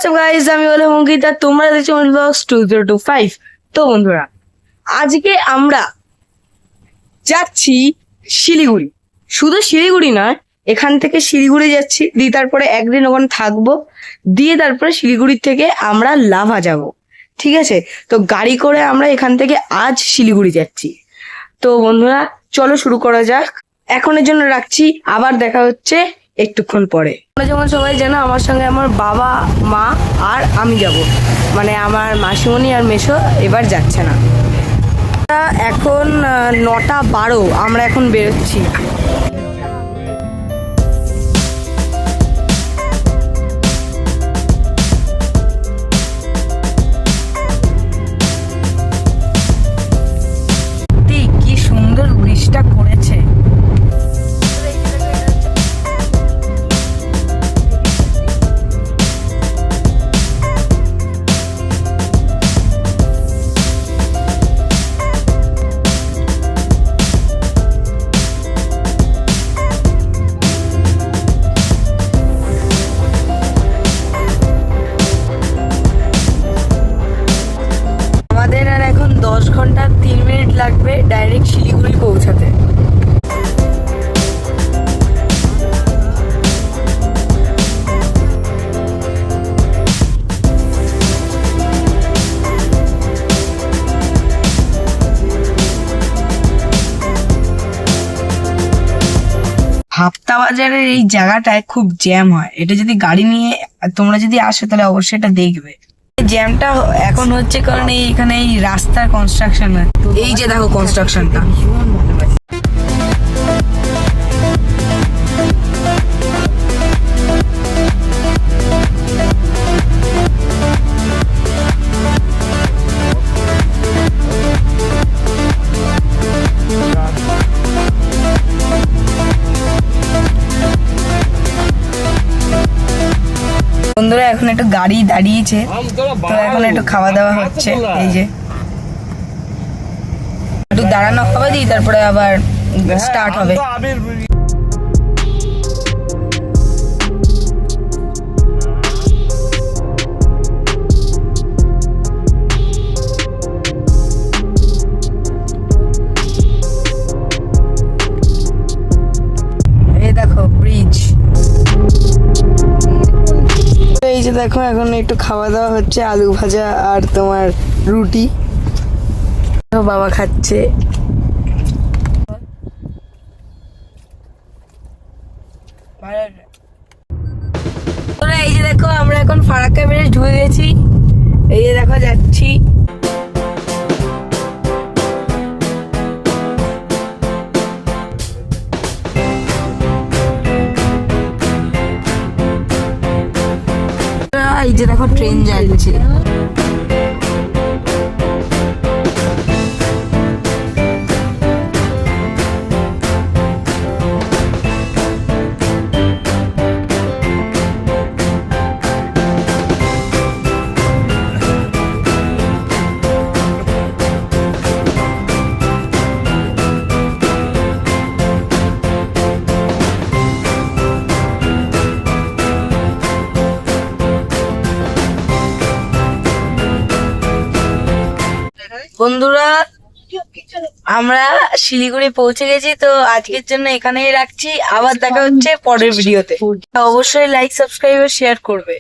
WhatsApp guys, আমি হলাম অঙ্কিতা, তোমরা দেখছো ব্লগস 2025। তো বন্ধুরা, আজকে আমরা যাচ্ছি শিলিগুড়ি। শুধু শিলিগুড়ি নয়, এখান থেকে শিলিগুড়ি যাচ্ছি, দিয়ে তারপরে একদিন ওখানে থাকবো, দিয়ে তারপরে শিলিগুড়ির থেকে আমরা লাভা যাব। ঠিক আছে, তো গাড়ি করে আমরা এখান থেকে আজ শিলিগুড়ি যাচ্ছি। তো বন্ধুরা চলো শুরু করা যাক। এখনের জন্য রাখছি, আবার দেখা হচ্ছে একটুক্ষণ পরে। তোমরা যেমন সবাই জানো, আমার সঙ্গে আমার বাবা, মা আর আমি যাব, মানে আমার মাসিমণি আর মেসো এবার যাচ্ছে না। এখন 9:12, আমরা এখন বেরোচ্ছি। কি সুন্দর বৃষ্টিটা করেছে। আমাদের আর এখন 10 ঘন্টা 3 মিনিট লাগবে ডাইরেক্ট শিলিগুড়ি পৌঁছাতে। হাপ্তা বাজারের এই জায়গাটায় খুব জ্যাম হয়। এটা যদি গাড়ি নিয়ে তোমরা যদি আসো তাহলে অবশ্যই এটা দেখবে। জ্যামটা এখন হচ্ছে কারণ এখানে এই রাস্তার কনস্ট্রাকশন, এই যে দেখো কনস্ট্রাকশনটা। বন্ধুরা এখন একটু গাড়ি দাঁড়িয়েছে, তো এখন একটু খাওয়া দাওয়া হচ্ছে। এই যে একটু দাঁড়ানো হবে, দিয়ে তারপরে আবার স্টার্ট হবে। এই দেখো ব্রিজ। এই যে দেখো এখন একটু খাওয়া দাওয়া হচ্ছে, আলু ভাজা আর তোমার রুটি। বাবা খাচ্ছে। এই যে দেখো আমরা এখন ফারাক্কা ব্রিজ ঢুকে গেছি। এই যে দেখো যাচ্ছি। এই যে দেখো ট্রেন যাচ্ছে। বন্ধুরা আমরা শিলিগুড়ি পৌঁছে গেছি, তো আজকের জন্য এখানেই রাখছি। আবার দেখা হচ্ছে পরের ভিডিওতে। অবশ্যই লাইক, সাবস্ক্রাইব আর শেয়ার করবে।